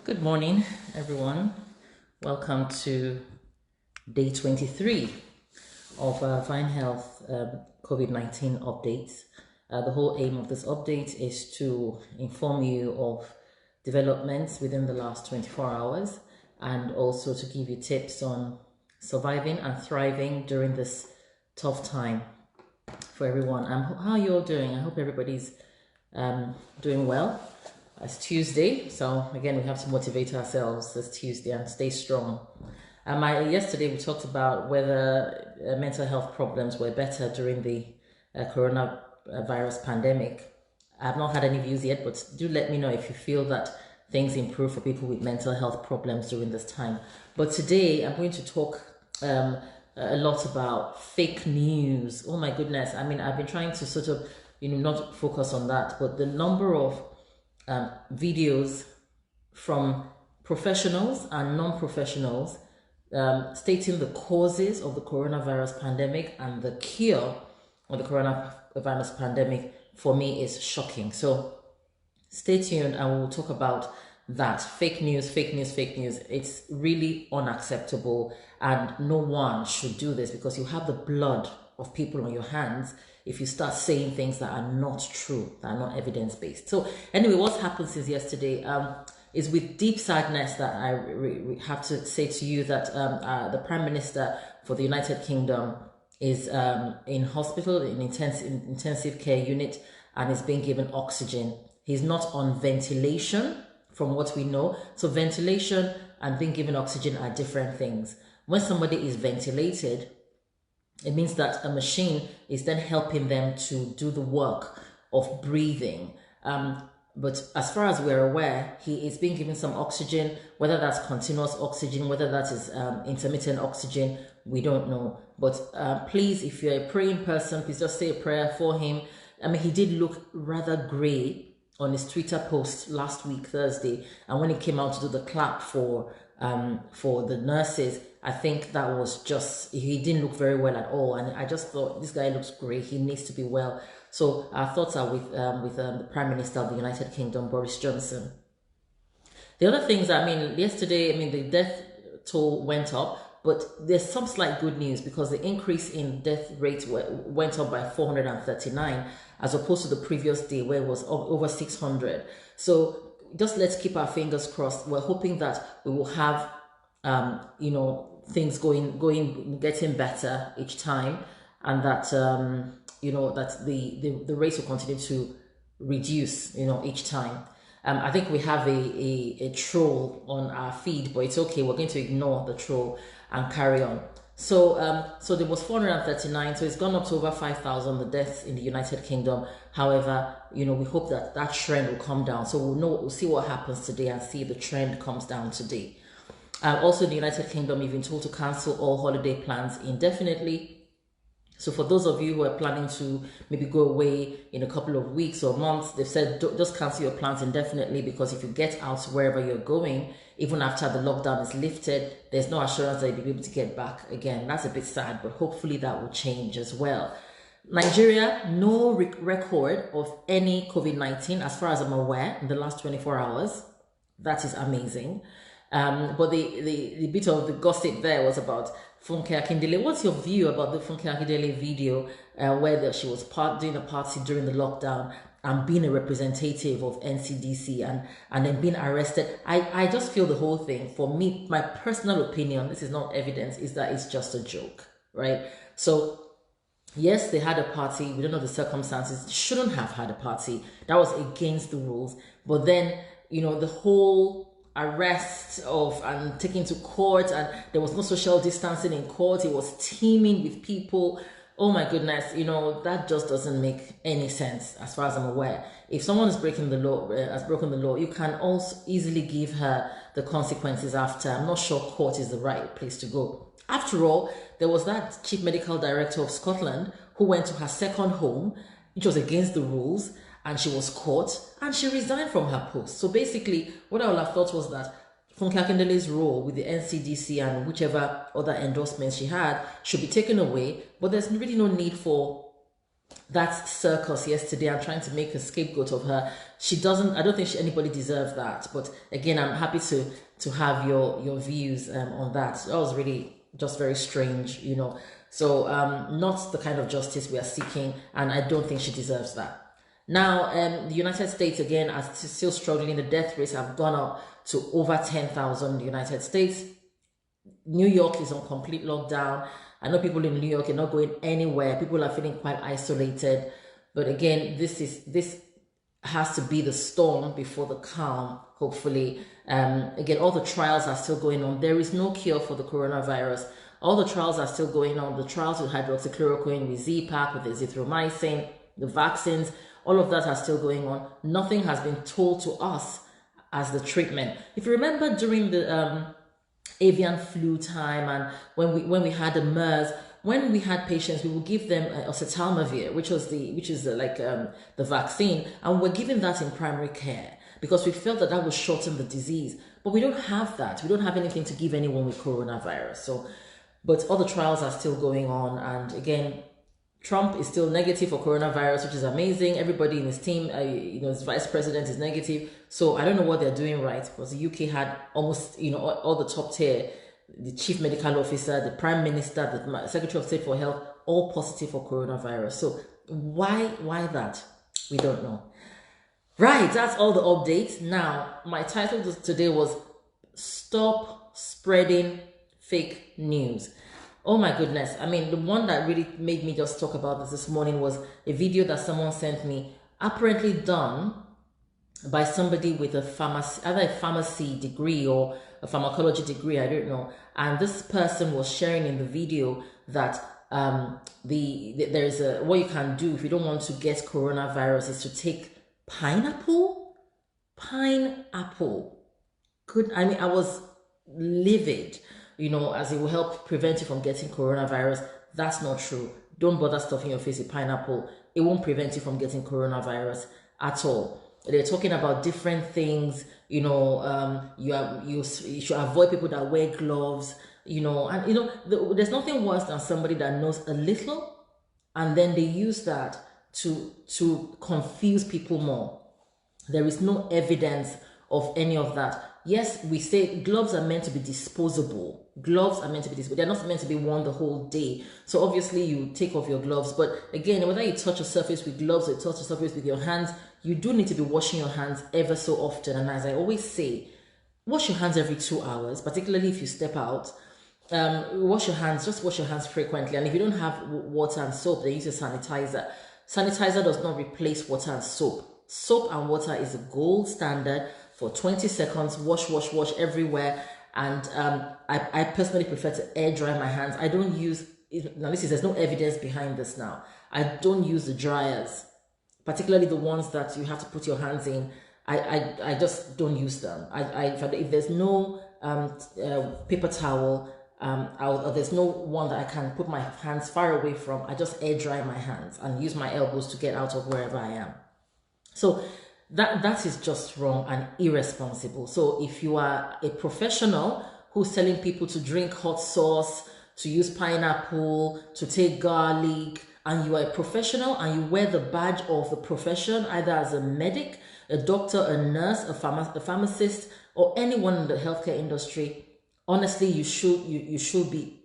Good morning, everyone. Welcome to day 23 of Vine Health COVID-19 updates. The whole aim of this update is to inform you of developments within the last 24 hours and also to give you tips on surviving and thriving during this tough time for everyone. How are you all doing? I hope everybody's doing well. It's Tuesday, so again we have to motivate ourselves this Tuesday and stay strong. Yesterday we talked about whether mental health problems were better during the coronavirus pandemic. I've not had any views yet, but do let me know if you feel that things improve for people with mental health problems during this time. But today I'm going to talk a lot about fake news. Oh my goodness, I mean, I've been trying to sort of, not focus on that, but the number of videos from professionals and non-professionals stating the causes of the coronavirus pandemic and the cure of the coronavirus pandemic for me is shocking. So stay tuned and we'll talk about that. Fake news. It's really unacceptable and no one should do this because you have the blood of people on your hands if you start saying things that are not true, that are not evidence-based. So anyway, what's happened since yesterday is with deep sadness that I have to say to you that the Prime Minister for the United Kingdom is in hospital, in intensive care unit, and is being given oxygen. He's not on ventilation from what we know. So ventilation and being given oxygen are different things. When somebody is ventilated, it means that a machine is then helping them to do the work of breathing. But as far as we're aware, he is being given some oxygen, whether that's continuous oxygen, whether that is intermittent oxygen, we don't know. But please, if you're a praying person, please just say a prayer for him. I mean, he did look rather grey on his Twitter post last week, Thursday. And when he came out to do the clap for the nurses, I think that was just, he didn't look very well at all. And I just thought, this guy looks great. He needs to be well. So our thoughts are with the Prime Minister of the United Kingdom, Boris Johnson. The other things, yesterday, the death toll went up, but there's some slight good news because the increase in death rate went up by 439 as opposed to the previous day where it was over 600. So just let's keep our fingers crossed. We're hoping that we will have, things getting better each time, and that that the rates will continue to reduce each time. I think we have a troll on our feed, but it's okay. We're going to ignore the troll and carry on. So so there was 439, so it's gone up to over 5,000 the deaths in the United Kingdom. However, we hope that that trend will come down. So we'll see what happens today and see if the trend comes down today. Also in the United Kingdom, you've been told to cancel all holiday plans indefinitely. So for those of you who are planning to maybe go away in a couple of weeks or months, they've said just cancel your plans indefinitely, because if you get out wherever you're going, even after the lockdown is lifted, there's no assurance that you'll be able to get back again. That's a bit sad, but hopefully that will change as well. Nigeria, no record of any COVID-19 as far as I'm aware in the last 24 hours. That is amazing. But the bit of the gossip there was about Funke Akindele. What's your view about the Funke Akindele video where she was doing a party during the lockdown and being a representative of NCDC and then being arrested? I just feel the whole thing, for me, my personal opinion, this is not evidence, is that it's just a joke, right? So yes, they had a party. We don't know the circumstances. They shouldn't have had a party. That was against the rules. But then, the whole arrest and taken to court, and there was no social distancing in court. It was teeming with people. Oh my goodness, that just doesn't make any sense as far as I'm aware. If someone is breaking the law, has broken the law, you can also easily give her the consequences after. I'm not sure court is the right place to go. After all, there was that chief medical director of Scotland who went to her second home, which was against the rules, and she was caught and she resigned from her post. So basically, what I would have thought was that Funke Akindele's role with the NCDC and whichever other endorsements she had should be taken away, but there's really no need for that circus yesterday and trying to make a scapegoat of her. She doesn't, I don't think anybody deserves that. But again, I'm happy to have your views on that. That was really just very strange, you know. So not the kind of justice we are seeking, and I don't think she deserves that. Now, the United States again are still struggling. The death rates have gone up to over 10,000 in the United States. New York is on complete lockdown. I know people in New York are not going anywhere. People are feeling quite isolated. But again, this has to be the storm before the calm, hopefully. Again, all the trials are still going on. There is no cure for the coronavirus. All the trials are still going on. The trials with hydroxychloroquine, with Z-Pak, with the azithromycin, the vaccines, all of that are still going on. Nothing has been told to us as the treatment. If you remember during the avian flu time and when we had the MERS, when we had patients, we would give them oseltamivir, which is the vaccine, and we're giving that in primary care because we felt that would shorten the disease. But we don't have that. We don't have anything to give anyone with coronavirus. So, but all the trials are still going on, and again, Trump is still negative for coronavirus, which is amazing. Everybody in his team, his vice president is negative. So I don't know what they're doing right, because the UK had almost, all the top tier, the chief medical officer, the prime minister, the secretary of state for health, all positive for coronavirus. So why that? We don't know. Right, that's all the updates. Now, my title today was Stop Spreading Fake News. Oh my goodness. I mean, the one that really made me just talk about this morning was a video that someone sent me, apparently done by somebody with either a pharmacy degree or a pharmacology degree, I don't know. And this person was sharing in the video that there's what you can do if you don't want to get coronavirus is to take pineapple. Good. I mean, I was livid. As it will help prevent you from getting coronavirus. That's not true. Don't bother stuffing your face with pineapple. It won't prevent you from getting coronavirus at all. They're talking about different things. You should avoid people that wear gloves. There's nothing worse than somebody that knows a little, and then they use that to confuse people more. There is no evidence of any of that. Yes, we say gloves are meant to be disposable. Gloves are meant to be disposable. They're not meant to be worn the whole day. So obviously you take off your gloves. But again, whether you touch a surface with gloves or you touch a surface with your hands, you do need to be washing your hands ever so often. And as I always say, wash your hands every 2 hours, particularly if you step out. Wash your hands, just wash your hands frequently. And if you don't have water and soap, then use a sanitizer. Sanitizer does not replace water and soap. Soap and water is a gold standard. For 20 seconds, wash everywhere. And I personally prefer to air dry my hands. I don't use, there's no evidence behind this now. I don't use the dryers, particularly the ones that you have to put your hands in. I just don't use them. If there's no paper towel, or there's no one that I can put my hands far away from, I just air dry my hands and use my elbows to get out of wherever I am. So that is just wrong and irresponsible. So if you are a professional who's telling people to drink hot sauce, to use pineapple, to take garlic, and you are a professional and you wear the badge of the profession, either as a medic, a doctor, a nurse, a pharmacist, or anyone in the healthcare industry, honestly, you should be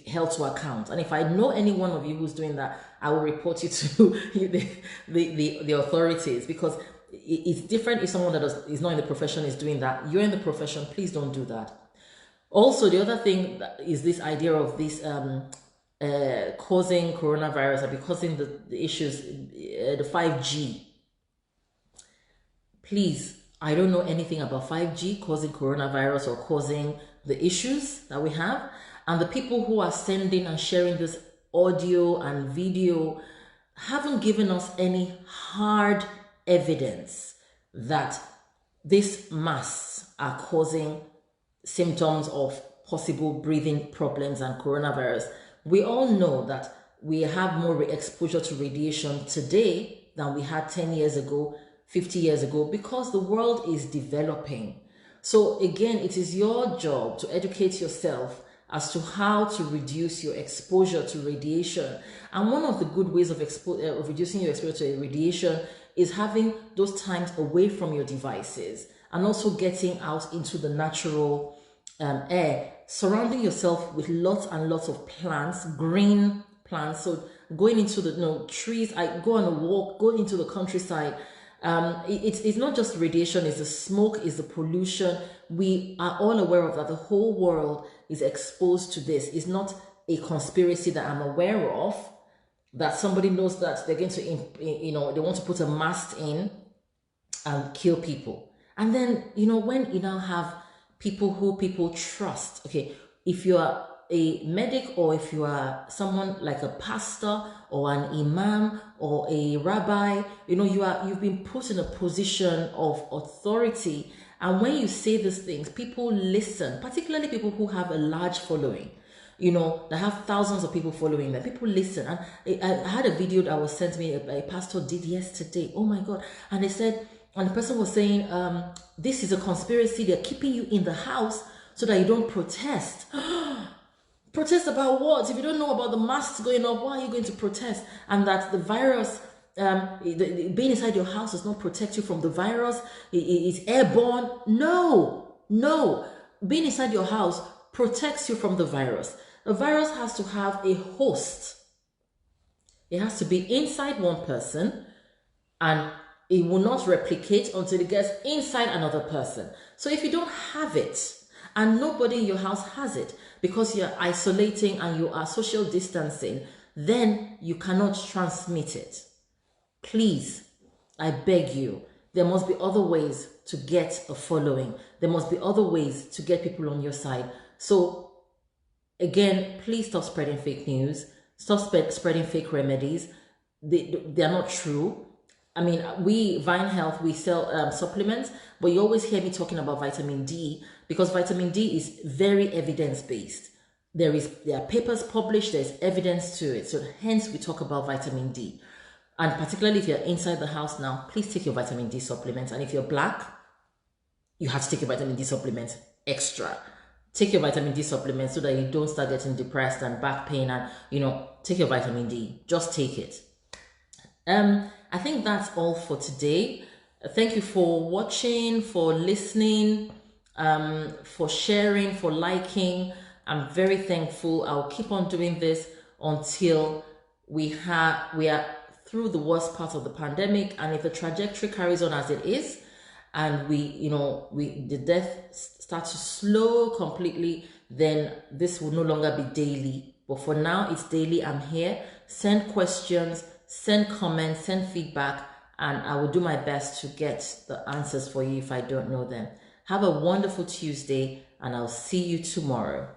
held to account. And if I know any one of you who's doing that, I will report you to the authorities, because it's different if someone that is not in the profession is doing that. You're in the profession, please don't do that. Also, the other thing is this idea of this causing coronavirus and causing the issues, the 5G. Please, I don't know anything about 5G causing coronavirus or causing the issues that we have. And the people who are sending and sharing this audio and video haven't given us any hard evidence that these masks are causing symptoms of possible breathing problems and coronavirus. We all know that we have more exposure to radiation today than we had 10 years ago, 50 years ago, because the world is developing. So again, it is your job to educate yourself as to how to reduce your exposure to radiation. And one of the good ways of reducing your exposure to radiation is having those times away from your devices and also getting out into the natural air, surrounding yourself with lots and lots of plants, green plants. So going into the trees, I go on a walk, go into the countryside. It's not just radiation, it's the smoke, it's the pollution. We are all aware of that. The whole world is exposed to this. It's not a conspiracy that I'm aware of, that somebody knows that they're going to, they want to put a mast in and kill people. And then, when you now have people who people trust, okay, if you are a medic or if you are someone like a pastor or an imam or a rabbi, you've been put in a position of authority. And when you say these things, people listen, particularly people who have a large following, that have thousands of people following them. People listen. And I had a video that was sent me, a pastor did yesterday. Oh my God. And they said, and the person was saying, this is a conspiracy. They're keeping you in the house so that you don't protest. Protest about what? If you don't know about the masks going up, why are you going to protest? And that the virus, being inside your house does not protect you from the virus. It's airborne. No. Being inside your house protects you from the virus. The virus has to have a host. It has to be inside one person, and it will not replicate until it gets inside another person. So if you don't have it, and nobody in your house has it, because you're isolating and you are social distancing, then you cannot transmit it. Please, I beg you, there must be other ways to get a following. There must be other ways to get people on your side. So again, please stop spreading fake news. Stop spreading fake remedies. They're not true. I mean, we, Vine Health, we sell supplements, but you always hear me talking about vitamin D, because vitamin D is very evidence-based. There are papers published, there's evidence to it. So hence we talk about vitamin D. And particularly if you're inside the house now, please take your vitamin D supplements. And if you're Black, you have to take your vitamin D supplements extra. Take your vitamin D supplements so that you don't start getting depressed and back pain, and, take your vitamin D. Just take it. I think that's all for today. Thank you for watching, for listening, for sharing, for liking. I'm very thankful. I'll keep on doing this until we are through the worst part of the pandemic, and if the trajectory carries on as it is, and the death starts to slow completely, then this will no longer be daily. But for now, it's daily. I'm here. Send questions, send comments, send feedback, and I will do my best to get the answers for you if I don't know them. Have a wonderful Tuesday, and I'll see you tomorrow.